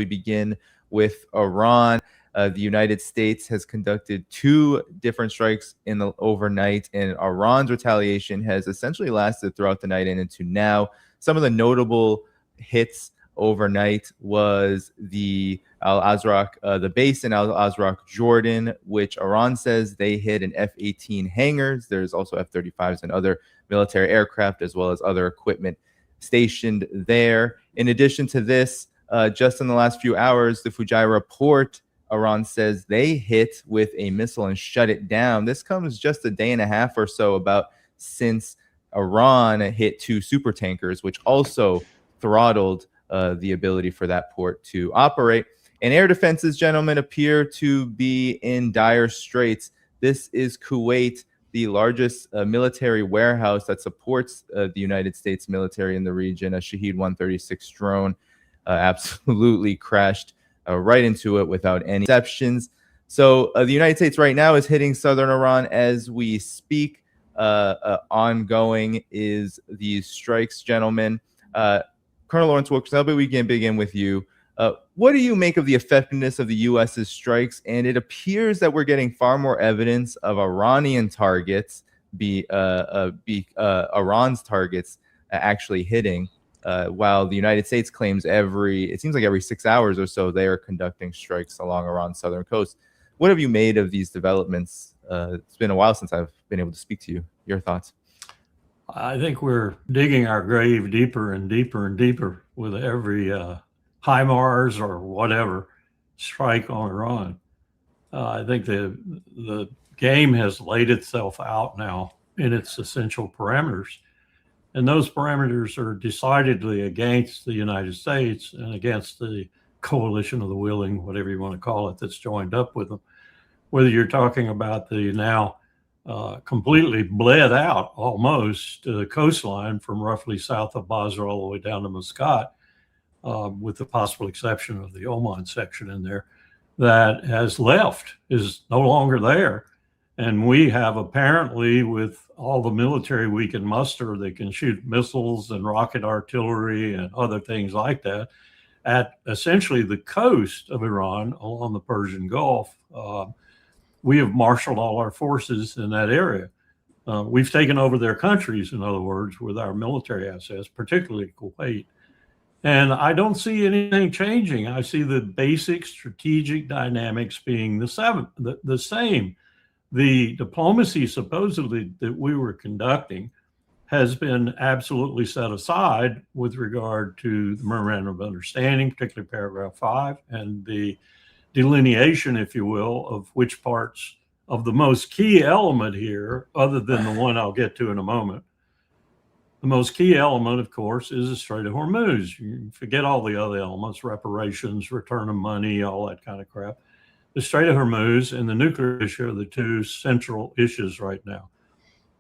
We begin with Iran. The United States has conducted 2 different strikes in the overnight, and Iran's retaliation has essentially lasted throughout the night and into now. Some of the notable hits overnight was the Al-Azraq, the base in Al-Azraq, Jordan, which Iran says they hit an F-18 hangars. There's also F-35s and other military aircraft, as well as other equipment stationed there. In addition to this, just in the last few hours, the Fujairah port, Iran says they hit with a missile and shut it down. This comes just a day and a half or so about since Iran hit 2 super tankers, which also throttled the ability for that port to operate. And air defenses, gentlemen, appear to be in dire straits. This is Kuwait, the largest military warehouse that supports the United States military in the region. A Shahed 136 drone absolutely crashed right into it without any exceptions. So the United States right now is hitting southern Iran as we speak. Ongoing is these strikes, gentlemen. Colonel Lawrence Wilkerson, we can begin with you. What do you make of the effectiveness of the U.S.'s strikes? And it appears that we're getting far more evidence of Iranian targets, Iran's targets actually hitting, while the United States claims it seems like every 6 hours or so, they are conducting strikes along Iran's southern coast. What have you made of these developments? It's been a while since I've been able to speak to you. Your thoughts? I think we're digging our grave deeper and deeper and deeper with every HIMARS or whatever strike on Iran. I think the game has laid itself out now in its essential parameters. And those parameters are decidedly against the United States and against the coalition of the willing, whatever you want to call it, that's joined up with them. Whether you're talking about the now completely bled out almost coastline from roughly south of Basra all the way down to Muscat, with the possible exception of the Oman section in there, that has left, is no longer there. And we have apparently, with all the military we can muster that can shoot missiles and rocket artillery and other things like that, at essentially the coast of Iran along the Persian Gulf, we have marshaled all our forces in that area. We've taken over their countries, in other words, with our military assets, particularly Kuwait. And I don't see anything changing. I see the basic strategic dynamics being the same. The diplomacy supposedly that we were conducting has been absolutely set aside with regard to the Memorandum of Understanding, particularly paragraph 5, and the delineation, if you will, of which parts of the most key element here, other than the one I'll get to in a moment. The most key element, of course, is the Strait of Hormuz. You forget all the other elements, reparations, return of money, all that kind of crap. The Strait of Hormuz and the nuclear issue are the 2 central issues right now.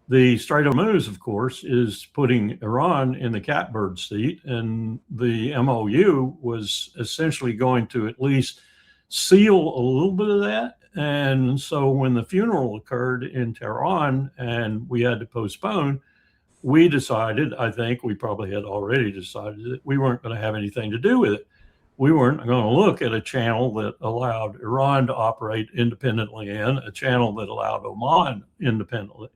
The Strait of Hormuz, of course, is putting Iran in the catbird seat, and the MOU was essentially going to at least seal a little bit of that. And so when the funeral occurred in Tehran and we had to postpone, we decided, I think we probably had already decided, that we weren't going to have anything to do with it. We weren't going to look at a channel that allowed Iran to operate independently in, a channel that allowed Oman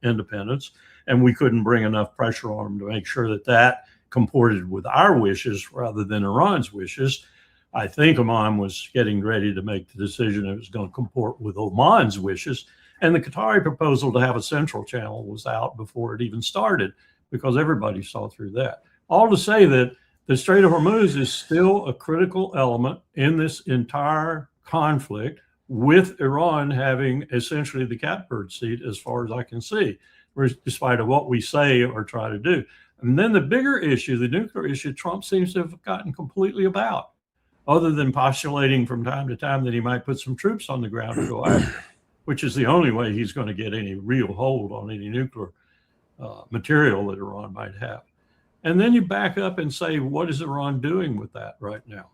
independence, and we couldn't bring enough pressure on them to make sure that that comported with our wishes rather than Iran's wishes. I think Oman was getting ready to make the decision it was going to comport with Oman's wishes. And the Qatari proposal to have a central channel was out before it even started, because everybody saw through that. All to say that the Strait of Hormuz is still a critical element in this entire conflict, with Iran having essentially the catbird seat as far as I can see, despite of what we say or try to do. And then the bigger issue, the nuclear issue, Trump seems to have gotten completely about, other than postulating from time to time that he might put some troops on the ground to go after, which is the only way he's going to get any real hold on any nuclear material that Iran might have. And then you back up and say, what is Iran doing with that right now?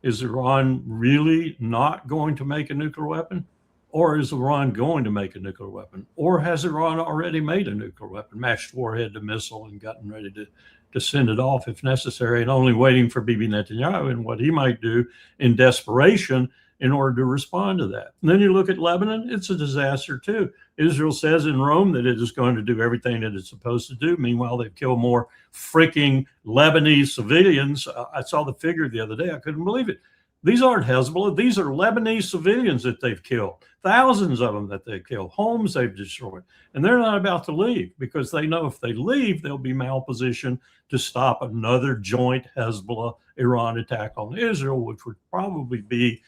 Is Iran really not going to make a nuclear weapon? Or is Iran going to make a nuclear weapon? Or has Iran already made a nuclear weapon, matched warhead to missile, and gotten ready to to send it off if necessary, and only waiting for Bibi Netanyahu and what he might do in desperation in order to respond to that. And then you look at Lebanon, it's a disaster too. Israel says in Rome that it is going to do everything that it's supposed to do. Meanwhile, they've killed more freaking Lebanese civilians. I saw the figure the other day. I couldn't believe it. These aren't Hezbollah. These are Lebanese civilians that they've killed. Thousands of them that they've killed. Homes they've destroyed. And they're not about to leave because they know if they leave, they'll be malpositioned to stop another joint Hezbollah-Iran attack on Israel, which would probably be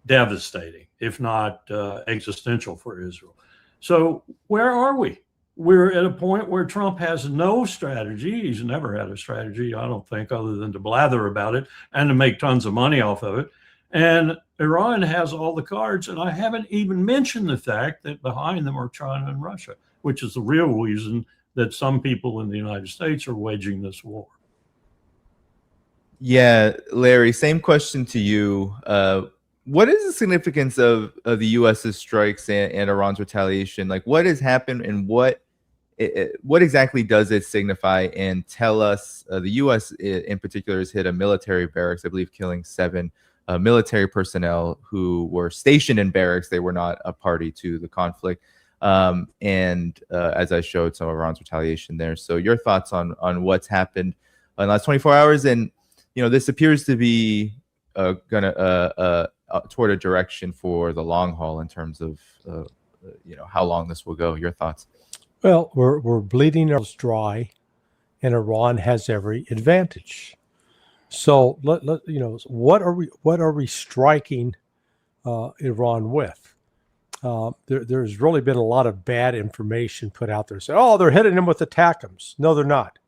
devastating, if not existential for Israel. So where are we? We're at a point where Trump has no strategy. He's never had a strategy, I don't think, other than to blather about it and to make tons of money off of it. And Iran has all the cards. And I haven't even mentioned the fact that behind them are China and Russia, which is the real reason that some people in the United States are waging this war. Yeah, Larry, same question to you. What is the significance of the U.S.'s strikes and Iran's retaliation? Like, what has happened, and what exactly does it signify? And tell us, the U.S. in particular has hit a military barracks, I believe, killing 7 military personnel who were stationed in barracks. They were not a party to the conflict. And as I showed, some of Iran's retaliation there. So your thoughts on what's happened in the last 24 hours? And, this appears to be toward a direction for the long haul in terms of, how long this will go. Your thoughts? Well, we're bleeding ourselves dry, and Iran has every advantage. So what are we striking Iran with? There's really been a lot of bad information put out there. Say, they're hitting them with ATACMS. No, they're not.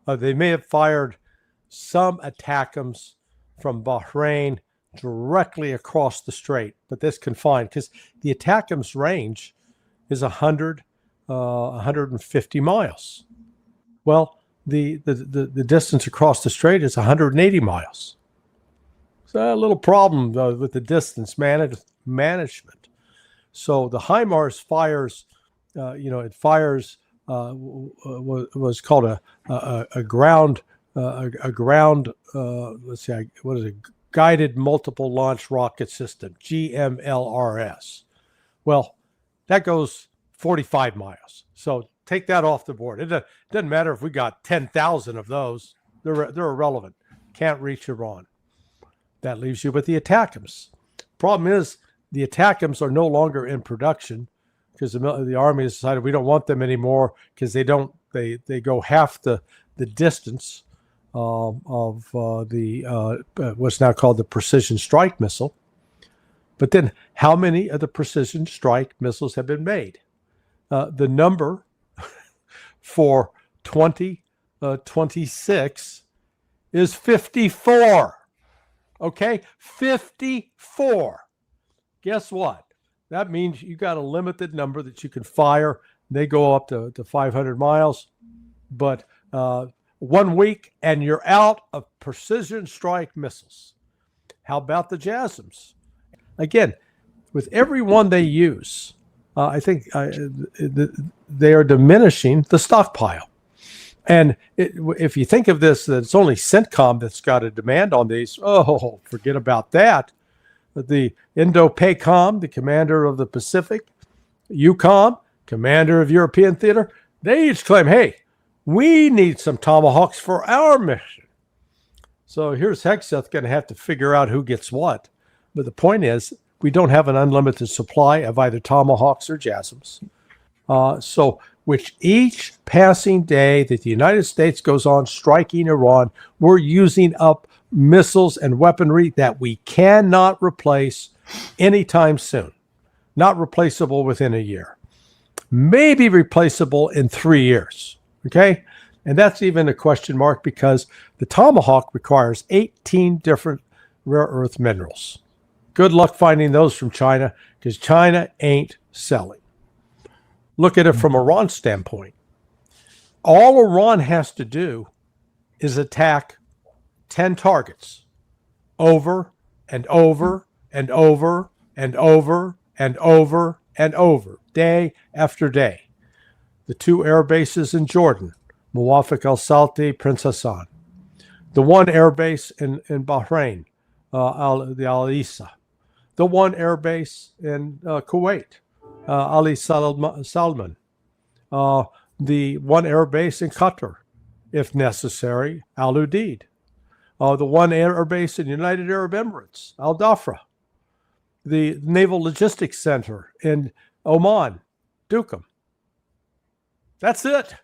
They may have fired some ATACMS from Bahrain directly across the strait, but that's confined because the ATACMS range is 150 miles. Well, the distance across the strait is 180 miles. So a little problem with the distance management. So the HIMARS fires, it fires was called a ground. Guided Multiple Launch Rocket System, GMLRS. Well, that goes 45 miles. So take that off the board. It doesn't matter if we got 10,000 of those. They're irrelevant. Can't reach Iran. That leaves you with the ATACMS. Problem is, the ATACMS are no longer in production because the Army has decided we don't want them anymore because they go half the distance of what's now called the precision strike missile. But then how many of the precision strike missiles have been made? The number for 2026 is 54. Okay, 54. Guess what? That means you got a limited number that you can fire. They go up to 500 miles, but 1 week and you're out of precision strike missiles. How about the JASSMs? Again, with every one they use, I think they are diminishing the stockpile. And if you think of this, that it's only CENTCOM that's got a demand on these, forget about that. The Indo-PACOM, the commander of the Pacific, EUCOM, commander of European theater, they each claim, hey, we need some Tomahawks for our mission. So here's Hegseth going to have to figure out who gets what. But the point is, we don't have an unlimited supply of either Tomahawks or JASSMs. So which each passing day that the United States goes on striking Iran, we're using up missiles and weaponry that we cannot replace anytime soon. Not replaceable within a year. Maybe replaceable in 3 years. Okay? And that's even a question mark because the Tomahawk requires 18 different rare earth minerals. Good luck finding those from China because China ain't selling. Look at it from Iran's standpoint. All Iran has to do is attack 10 targets over and over and over and over and over and over, day after day. The 2 air bases in Jordan, Muwafiq al-Salti, Prince Hassan. The one air base in Bahrain, the Al Isa. The one air base in Kuwait, Ali Salman. The one air base in Qatar, if necessary, Al Udeid. The one air base in United Arab Emirates, Al Dhafra. The Naval Logistics Center in Oman, Duqm. That's it.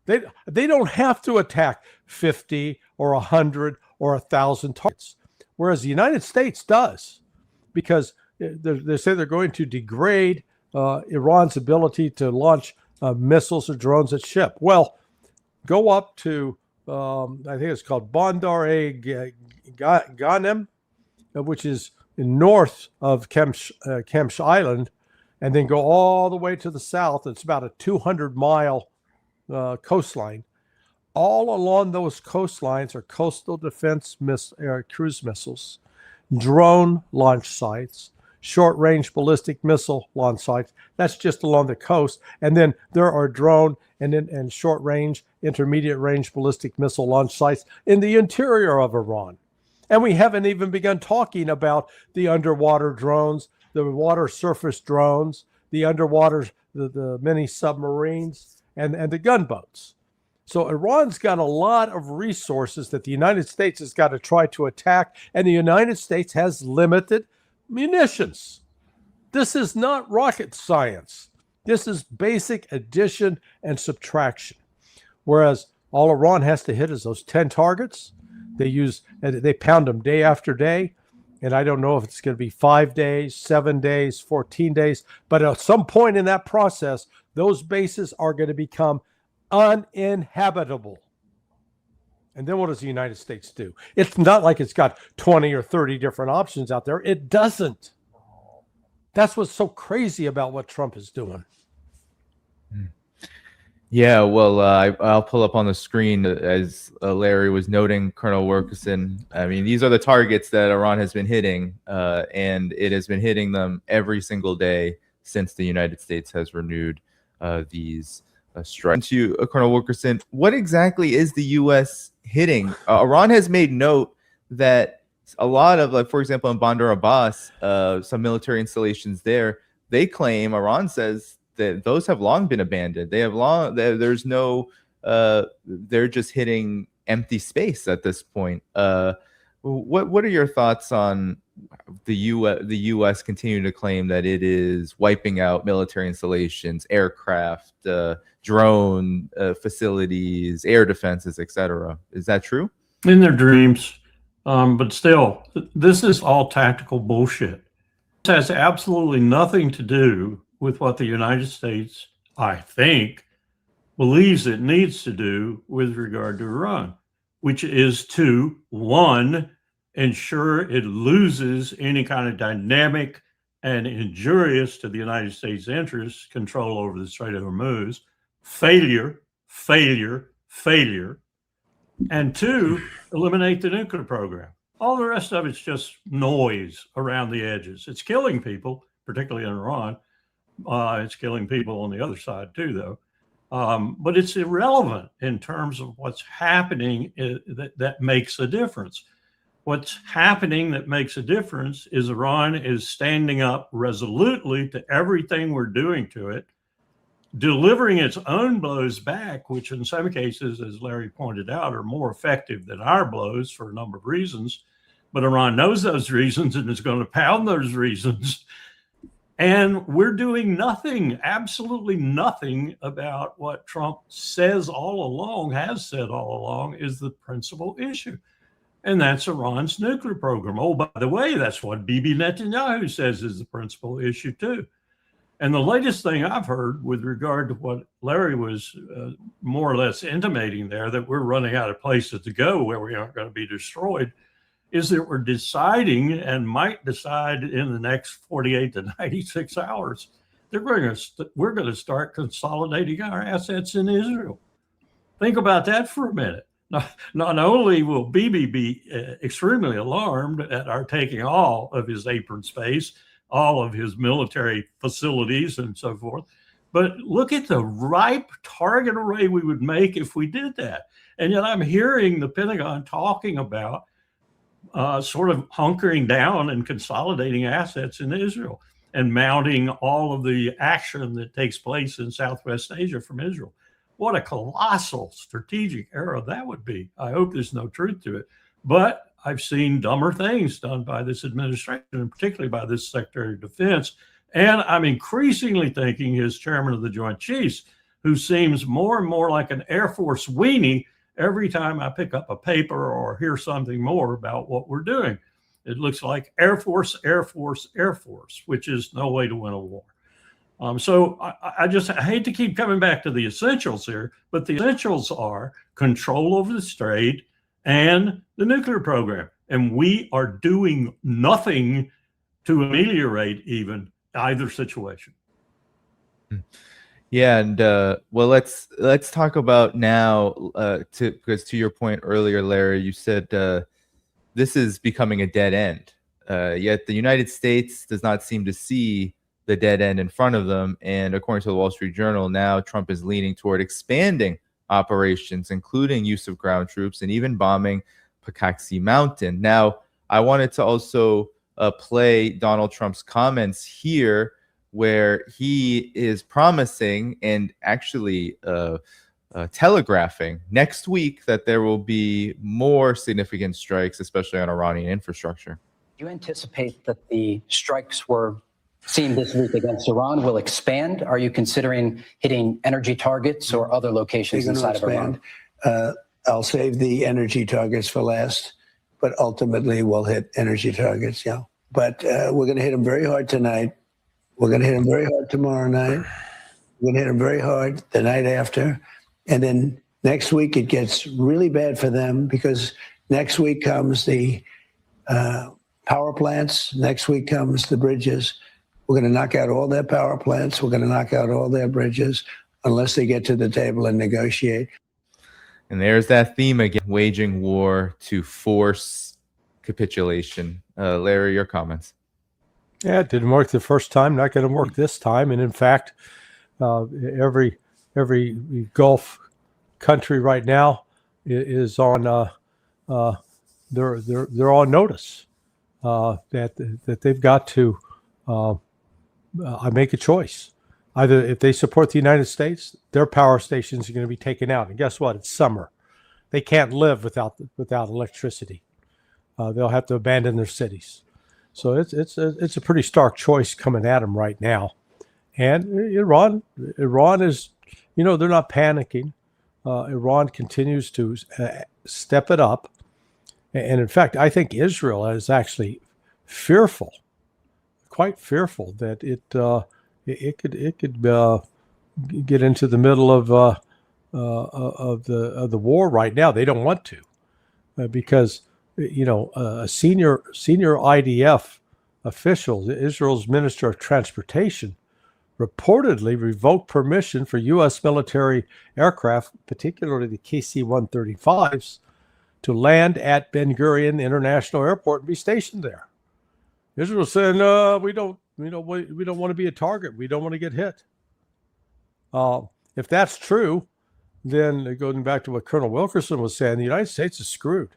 They don't have to attack 50 or 100 or 1,000 targets, whereas the United States does, because they say they're going to degrade Iran's ability to launch missiles or drones at ship. Well, go up to, I think it's called Bandar-e-Ghanem, which is north of Kemsh Island, and then go all the way to the south. It's about a 200-mile coastline. All along those coastlines are coastal defense cruise missiles, drone launch sites, short-range ballistic missile launch sites. That's just along the coast. And then there are drone and short-range, intermediate-range ballistic missile launch sites in the interior of Iran. And we haven't even begun talking about the underwater drones, the water surface drones, the underwater, the mini submarines, and the gunboats. So Iran's got a lot of resources that the United States has got to try to attack, and the United States has limited munitions. This is not rocket science. This is basic addition and subtraction. Whereas all Iran has to hit is those 10 targets. They pound them day after day. And I don't know if it's going to be 5 days, 7 days, 14 days. But at some point in that process, those bases are going to become uninhabitable. And then what does the United States do? It's not like it's got 20 or 30 different options out there. It doesn't. That's what's so crazy about what Trump is doing. Yeah, well, I'll pull up on the screen as Larry was noting, Colonel Wilkerson. I mean, these are the targets that Iran has been hitting, and it has been hitting them every single day since the United States has renewed these strikes. To Colonel Wilkerson, what exactly is the U.S. hitting? Iran has made note that a lot of, like, for example, in Bandar Abbas, some military installations there, they claim, Iran says, that those have long been abandoned. They have long. There's no. They're just hitting empty space at this point. What are your thoughts on the U.S. continuing to claim that it is wiping out military installations, aircraft, drone facilities, air defenses, etc.? Is that true? In their dreams, but still, this is all tactical bullshit. This has absolutely nothing to do with what the United States, I think, believes it needs to do with regard to Iran, which is to, one, ensure it loses any kind of dynamic and injurious to the United States interests control over the Strait of Hormuz, failure, and two, eliminate the nuclear program. All the rest of it's just noise around the edges. It's killing people, particularly in Iran. It's killing people on the other side too, though. But it's irrelevant in terms of what's happening that makes a difference. What's happening that makes a difference is Iran is standing up resolutely to everything we're doing to it, delivering its own blows back, which in some cases, as Larry pointed out, are more effective than our blows for a number of reasons. But Iran knows those reasons and is going to pound those reasons. And we're doing nothing, absolutely nothing about what Trump says all along, has said all along, is the principal issue. And that's Iran's nuclear program. Oh, by the way, that's what Bibi Netanyahu says is the principal issue too. And the latest thing I've heard with regard to what Larry was more or less intimating there, that we're running out of places to go where we aren't going to be destroyed, is that we're deciding and might decide in the next 48 to 96 hours, we're going to start consolidating our assets in Israel. Think about that for a minute. Not only will Bibi be extremely alarmed at our taking all of his apron space, all of his military facilities and so forth, But look at the ripe target array we would make if we did that. And yet I'm hearing the Pentagon talking about sort of hunkering down and consolidating assets in Israel and mounting all of the action that takes place in Southwest Asia from Israel. What a colossal strategic error that would be. I hope there's no truth to it. But I've seen dumber things done by this administration, and particularly by this Secretary of Defense. And I'm increasingly thinking his chairman of the Joint Chiefs, who seems more and more like an Air Force weenie every time I pick up a paper or hear something more about what we're doing. It looks like Air Force, Air Force, Air Force, which is no way to win a war. So I hate to keep coming back to the essentials here, but the essentials are control over the strait and the nuclear program. And we are doing nothing to ameliorate even either situation. Yeah, and well, let's talk about now, because to your point earlier, Larry, you said this is becoming a dead end. Yet the United States does not seem to see the dead end in front of them. And according to the Wall Street Journal, now Trump is leaning toward expanding operations, including use of ground troops and even bombing Pakaksi Mountain. Now, I wanted to also play Donald Trump's comments here, where he is promising and actually telegraphing next week that there will be more significant strikes, especially on Iranian infrastructure. Do you anticipate that the strikes we're seeing this week against Iran will expand? Are you considering hitting energy targets or other locations inside of Iran? I'll save the energy targets for last, but ultimately we'll hit energy targets, yeah. But we're going to hit them very hard tonight. We're going to hit them very hard tomorrow night. We're going to hit them very hard the night after. And then next week it gets really bad for them, because next week comes the power plants. Next week comes the bridges. We're going to knock out all their power plants. We're going to knock out all their bridges unless they get to the table and negotiate. And there's that theme again, waging war to force capitulation. Larry, your comments. Yeah, it didn't work the first time. Not going to work this time. And in fact, every Gulf country right now is on. They're on notice that they've got to make a choice. Either if they support the United States, their power stations are going to be taken out. And guess what? It's summer. They can't live without electricity. They'll have to abandon their cities. So it's a pretty stark choice coming at them right now. And Iran is, they're not panicking. Iran continues to step it up. And in fact, I think Israel is actually fearful, quite fearful that it could get into the middle of the war right now. They don't want to, because a senior IDF official, Israel's Minister of Transportation, reportedly revoked permission for U.S. military aircraft, particularly the KC-135s, to land at Ben Gurion International Airport and be stationed there. Israel said, "No, we don't want to be a target. We don't want to get hit." If that's true, then going back to what Colonel Wilkerson was saying, the United States is screwed,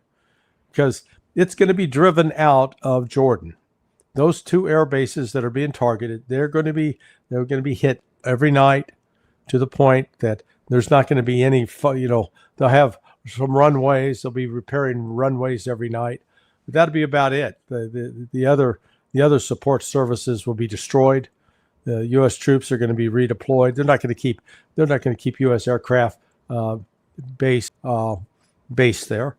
because it's going to be driven out of Jordan. Those two air bases that are being targeted, they're going to be hit every night, to the point that there's not going to be any, they'll have some runways. They'll be repairing runways every night. But that'll be about it. The other support services will be destroyed. The U.S. troops are going to be redeployed. They're not going to keep U.S. aircraft based there.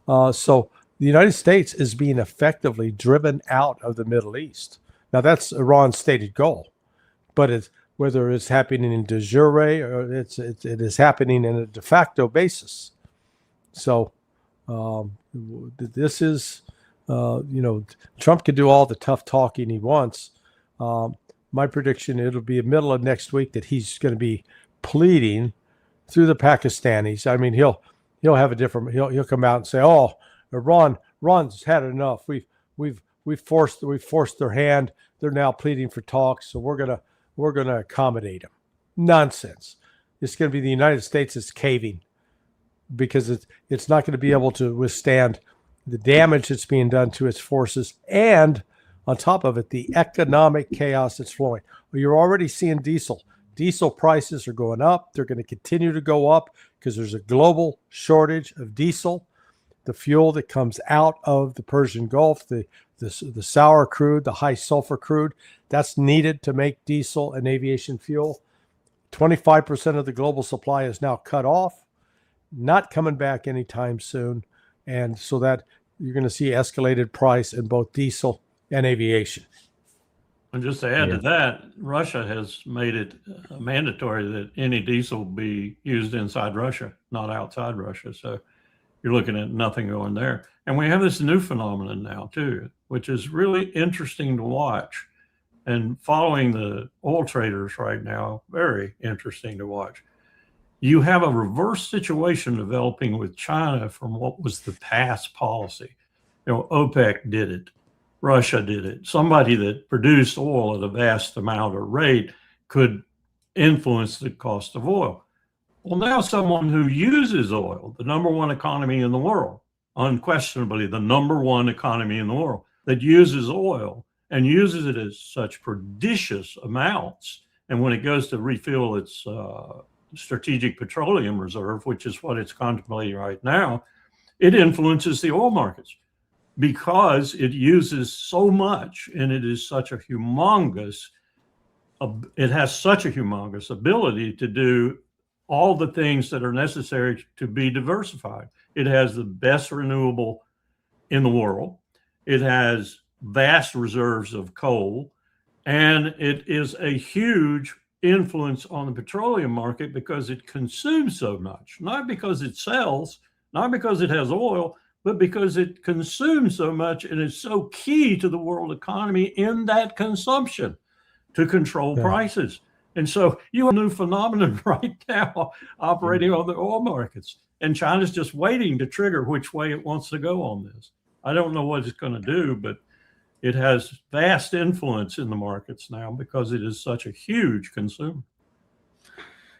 So the United States is being effectively driven out of the Middle East. Now, that's Iran's stated goal, but whether it's happening in de jure or it is happening in a de facto basis. So this is, Trump can do all the tough talking he wants. My prediction, it'll be the middle of next week that he's going to be pleading through the Pakistanis. I mean, he'll come out and say, "Oh, Iran's had enough. We've forced their hand. They're now pleading for talks, so we're gonna accommodate them." Nonsense. It's going to be the United States that's caving because it's not going to be able to withstand the damage that's being done to its forces, and on top of it, the economic chaos that's flowing. Well, you're already seeing diesel. Diesel prices are going up. They're going to continue to go up because there's a global shortage of diesel, the fuel that comes out of the Persian Gulf, the sour crude, the high sulfur crude, that's needed to make diesel and aviation fuel. 25% of the global supply is now cut off, not coming back anytime soon. And so that you're going to see escalated price in both diesel and aviation. And just to add to that, Russia has made it mandatory that any diesel be used inside Russia, not outside Russia. So you're looking at nothing going there. And we have this new phenomenon now too, which is really interesting to watch. And following the oil traders right now, very interesting to watch. You have a reverse situation developing with China from what was the past policy. You know, OPEC did it. Russia did it. Somebody that produced oil at a vast amount of rate could influence the cost of oil. Well, now someone who uses oil, the number one economy in the world, unquestionably the number one economy in the world, that uses oil and uses it as such prodigious amounts. And when it goes to refill its strategic petroleum reserve, which is what it's contemplating right now, it influences the oil markets because it uses so much, and it is such a humongous, it has such a humongous ability to do all the things that are necessary to be diversified. It has the best renewable in the world. It has vast reserves of coal, and it is a huge influence on the petroleum market because it consumes so much, not because it sells, not because it has oil, but because it consumes so much and is so key to the world economy in that consumption to control prices. And so you have a new phenomenon right now operating on the oil markets, and China's just waiting to trigger which way it wants to go on this. I don't know what it's going to do, but it has vast influence in the markets now because it is such a huge consumer.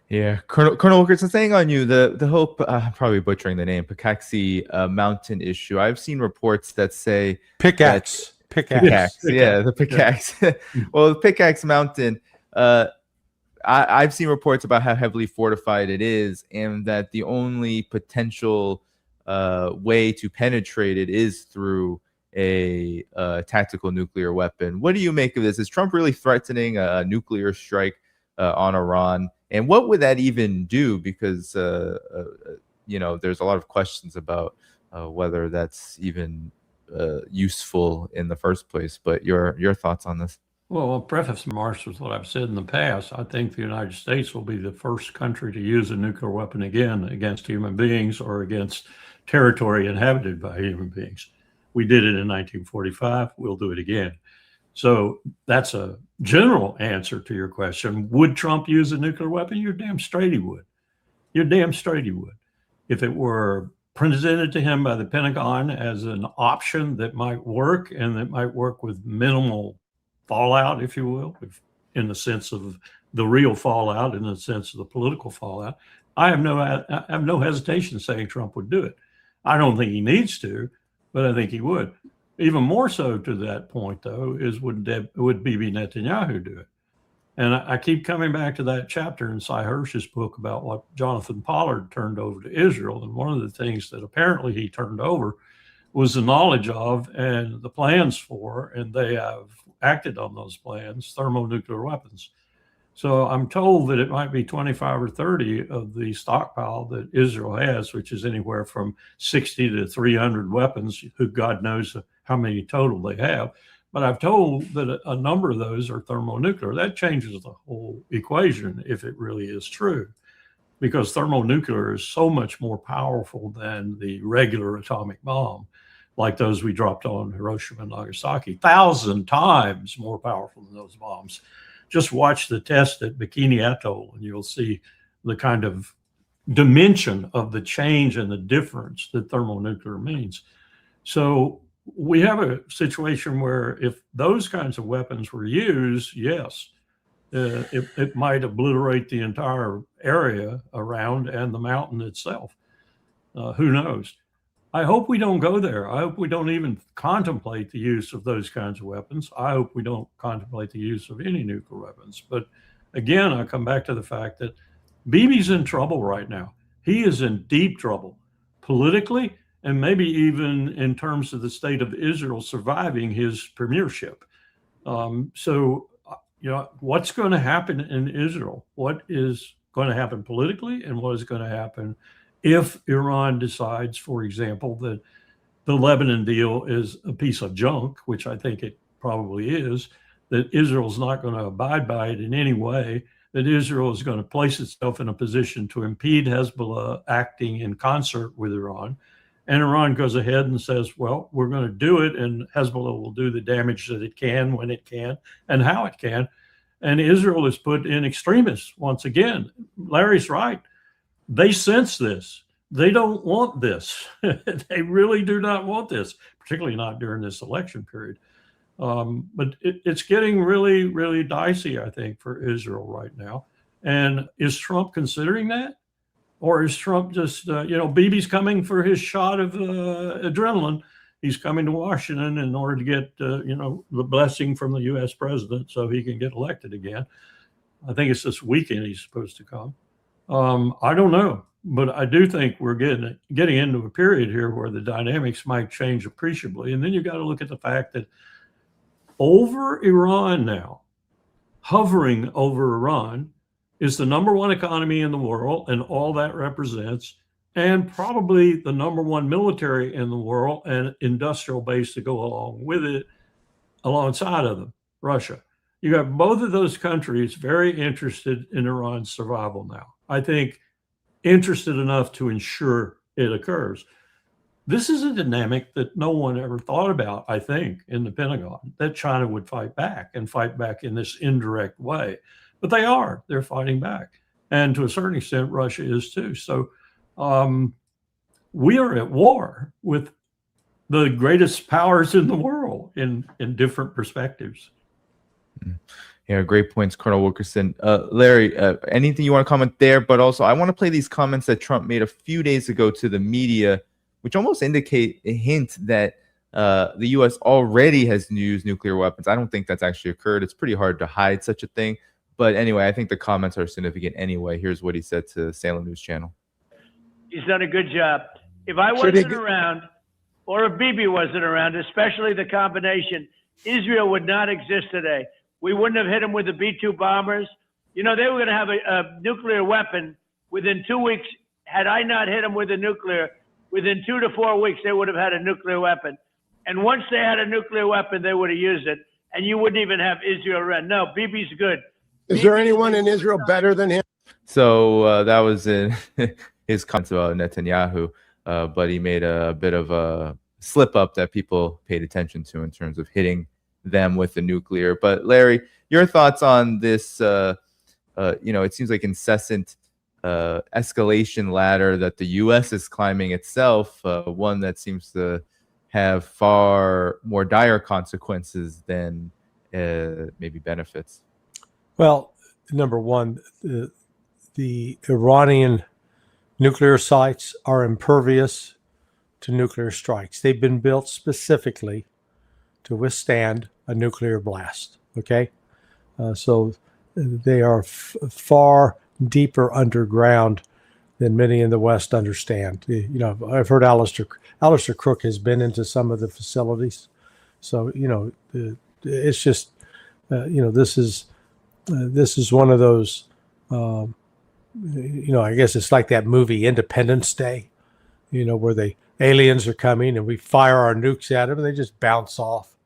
Yeah, Colonel Wilkerson, staying on you, the whole I'm probably butchering the name, Pikaxi Mountain issue. I've seen reports that say Pickaxe. Yeah, the pickaxe. Yeah. Well, the Pickaxe Mountain. I've seen reports about how heavily fortified it is, and that the only potential way to penetrate it is through a tactical nuclear weapon. What do you make of this? Is Trump really threatening a nuclear strike on Iran? And what would that even do? Because you know, there's a lot of questions about whether that's even useful in the first place. But your thoughts on this? Well, I'll preface remarks with what I've said in the past. I think the United States will be the first country to use a nuclear weapon again against human beings or against territory inhabited by human beings. We did it in 1945. We'll do it again. So that's a general answer to your question. Would Trump use a nuclear weapon? You're damn straight he would. You're damn straight he would. If it were presented to him by the Pentagon as an option that might work, and that might work with minimal fallout, if you will, in the sense of the real fallout, in the sense of the political fallout, I have no hesitation saying Trump would do it. I don't think he needs to, but I think he would. Even more so to that point, though, is would Bibi Netanyahu do it? And I keep coming back to that chapter in Cy Hirsch's book about what Jonathan Pollard turned over to Israel. And one of the things that apparently he turned over was the knowledge of and the plans for, and they have acted on those plans, thermonuclear weapons. So I'm told that it might be 25 or 30 of the stockpile that Israel has, which is anywhere from 60 to 300 weapons, who God knows how many total they have. But I've told that a number of those are thermonuclear. That changes the whole equation if it really is true, because thermonuclear is so much more powerful than the regular atomic bomb, like those we dropped on Hiroshima and Nagasaki, 1,000 times more powerful than those bombs. Just watch the test at Bikini Atoll, and you'll see the kind of dimension of the change and the difference that thermonuclear means. So we have a situation where if those kinds of weapons were used, yes, it might obliterate the entire area around and the mountain itself. Who knows? I hope we don't go there. I hope we don't even contemplate the use of those kinds of weapons. I hope we don't contemplate the use of any nuclear weapons. But again, I come back to the fact that Bibi's in trouble right now. He is in deep trouble politically, and maybe even in terms of the state of Israel surviving his premiership. So, what's going to happen in Israel? What is going to happen politically, and what is going to happen if Iran decides, for example, that the Lebanon deal is a piece of junk, which I think it probably is, that Israel's not going to abide by it in any way, that Israel is going to place itself in a position to impede Hezbollah acting in concert with Iran. And Iran goes ahead and says, well, we're going to do it, and Hezbollah will do the damage that it can, when it can, and how it can. And Israel is put in extremis once again. Larry's right. They sense this. They don't want this. They really do not want this, particularly not during this election period. But it's getting really, really dicey, I think, for Israel right now. And is Trump considering that? Or is Trump just, Bibi's coming for his shot of adrenaline. He's coming to Washington in order to get, the blessing from the U.S. president so he can get elected again. I think it's this weekend he's supposed to come. I don't know, but I do think we're getting into a period here where the dynamics might change appreciably. And then you've got to look at the fact that over Iran now, hovering over Iran, is the number one economy in the world and all that represents, and probably the number one military in the world and industrial base to go along with it, alongside of them, Russia. You got both of those countries very interested in Iran's survival now. I think interested enough to ensure it occurs. This is a dynamic that no one ever thought about, I think, in the Pentagon, that China would fight back in this indirect way. But they're fighting back. And to a certain extent, Russia is too. So we are at war with the greatest powers in the world in different perspectives. Yeah, great points, Colonel Wilkerson. Larry, anything you want to comment there? But also, I want to play these comments that Trump made a few days ago to the media, which almost indicate a hint that the U.S. already has used nuclear weapons. I don't think that's actually occurred. It's pretty hard to hide such a thing. But anyway, I think the comments are significant anyway. Here's what he said to Salem News Channel. He's done a good job. If I wasn't around, or if Bibi wasn't around, especially the combination, Israel would not exist today. We wouldn't have hit them with the B-2 bombers. They were going to have a nuclear weapon within 2 weeks. Had I not hit them with a nuclear, within 2 to 4 weeks, they would have had a nuclear weapon. And once they had a nuclear weapon, they would have used it. And you wouldn't even have Israel around. No, Bibi's good. Is there anyone in Israel better than him? So that was in his comments about Netanyahu, but he made a bit of a slip up that people paid attention to in terms of hitting them with the nuclear. But Larry, your thoughts on this? It seems like incessant escalation ladder that the U.S. is climbing itself, one that seems to have far more dire consequences than maybe benefits. Well, number one, the Iranian nuclear sites are impervious to nuclear strikes. They've been built specifically to withstand a nuclear blast. Okay, so they are far deeper underground than many in the West understand. I've heard Alistair Crook has been into some of the facilities, so it's just this is one of those. I guess it's like that movie Independence Day, where the aliens are coming and we fire our nukes at them and they just bounce off.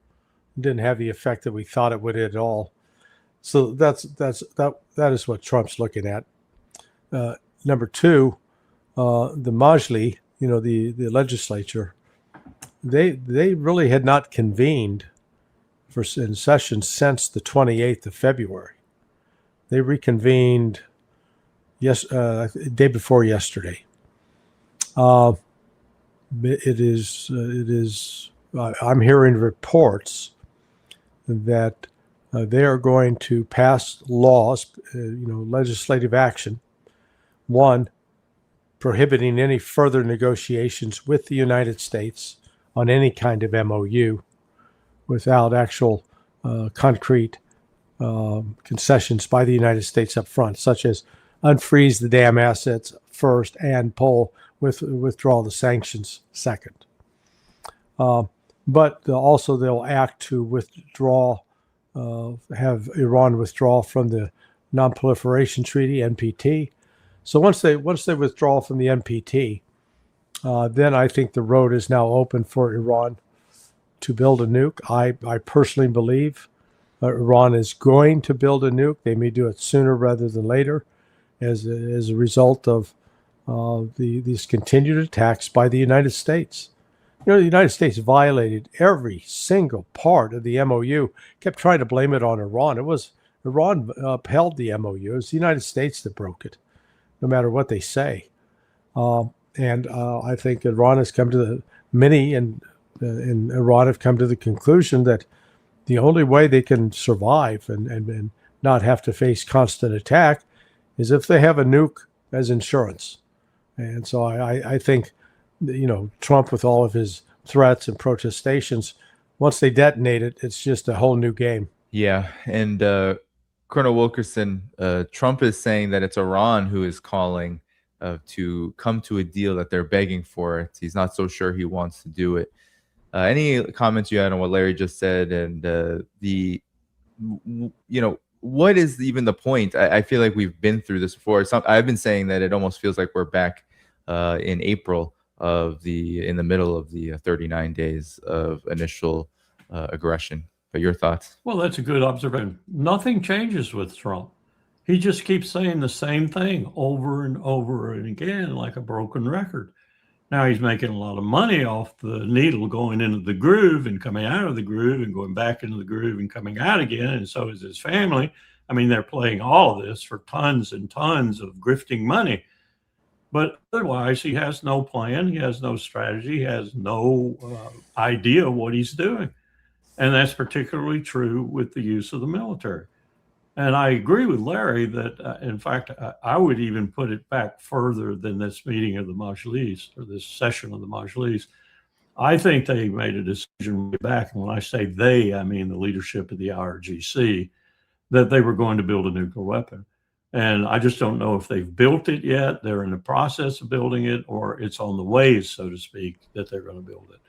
It didn't have the effect that we thought it would at all. So that is what Trump's looking at. Number two, the Majli, the legislature, they really had not convened in session since the 28th of February. They reconvened day before yesterday. It is. I'm hearing reports that they are going to pass laws, legislative action. One, prohibiting any further negotiations with the United States on any kind of MOU without actual concrete concessions by the United States up front, such as unfreeze the damn assets first and withdraw the sanctions second. But also they'll act to withdraw, have Iran withdraw from the Non-Proliferation Treaty, NPT. So once they withdraw from the NPT, then I think the road is now open for Iran to build a nuke. I personally believe Iran is going to build a nuke. They may do it sooner rather than later, as a result of these continued attacks by the United States. The United States violated every single part of the MOU, kept trying to blame it on Iran. It was Iran upheld the MOU. It was the United States that broke it, no matter what they say. And I think Iran has come to many in Iran have come to the conclusion that the only way they can survive and not have to face constant attack is if they have a nuke as insurance. And so I think, Trump, with all of his threats and protestations, once they detonate it, it's just a whole new game. Yeah. And Colonel Wilkerson, Trump is saying that it's Iran who is calling to come to a deal, that they're begging for it. He's not so sure he wants to do it. Any comments you had on what Larry just said, and what is even the point? I feel like we've been through this before. I've been saying that it almost feels like we're back in April in the middle of the 39 days of initial aggression. But your thoughts? Well, that's a good observation. Nothing changes with Trump. He just keeps saying the same thing over and over and again, like a broken record. Now he's making a lot of money off the needle going into the groove and coming out of the groove and going back into the groove and coming out again. And so is his family. I mean, they're playing all of this for tons and tons of grifting money. But otherwise, he has no plan. He has no strategy. He has no idea what he's doing. And that's particularly true with the use of the military. And I agree with Larry that, in fact, I would even put it back further than this meeting of the Majlis, or this session of the Majlis. I think they made a decision way back, and when I say they, I mean the leadership of the IRGC, that they were going to build a nuclear weapon. And I just don't know if they've built it yet, they're in the process of building it, or it's on the way, so to speak, that they're going to build it.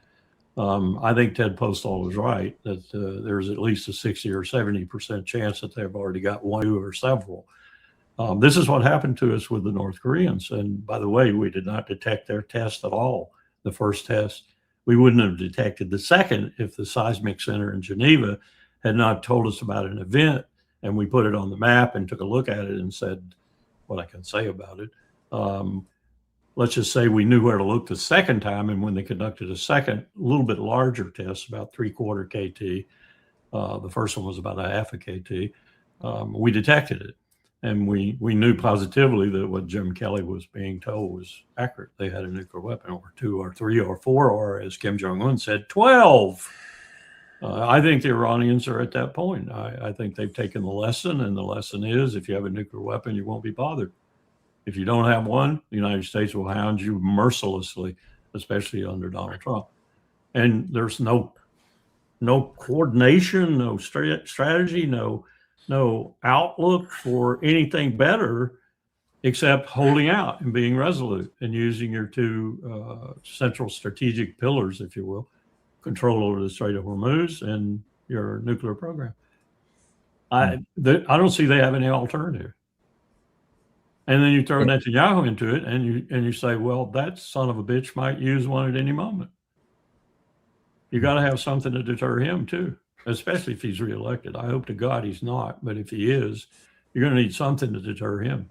I think Ted Postol is right that there's at least a 60 or 70% chance that they've already got one, two, or several. This is what happened to us with the North Koreans. And by the way, we did not detect their test at all, the first test. We wouldn't have detected the second if the seismic center in Geneva had not told us about an event, and we put it on the map and took a look at it and said what I can say about it. Let's just say we knew where to look the second time, and when they conducted a second, a little bit larger test, about 3/4 KT, the first one was about 1/2 KT, we detected it. And we knew positively that what Jim Kelly was being told was accurate. They had a nuclear weapon, or 2 or 3 or 4, or as Kim Jong-un said, 12. I think the Iranians are at that point. I think they've taken the lesson, and the lesson is if you have a nuclear weapon, you won't be bothered. If you don't have one, the United States will hound you mercilessly, especially under Donald Trump. And there's no coordination, no strategy, no outlook for anything better except holding out and being resolute and using your 2 central strategic pillars, if you will, control over the Strait of Hormuz and your nuclear program. I don't see they have any alternative. And then you throw Netanyahu into it, and you say, well, that son of a bitch might use one at any moment. You got to have something to deter him too, especially if he's reelected. I hope to God he's not, but if he is, you're going to need something to deter him.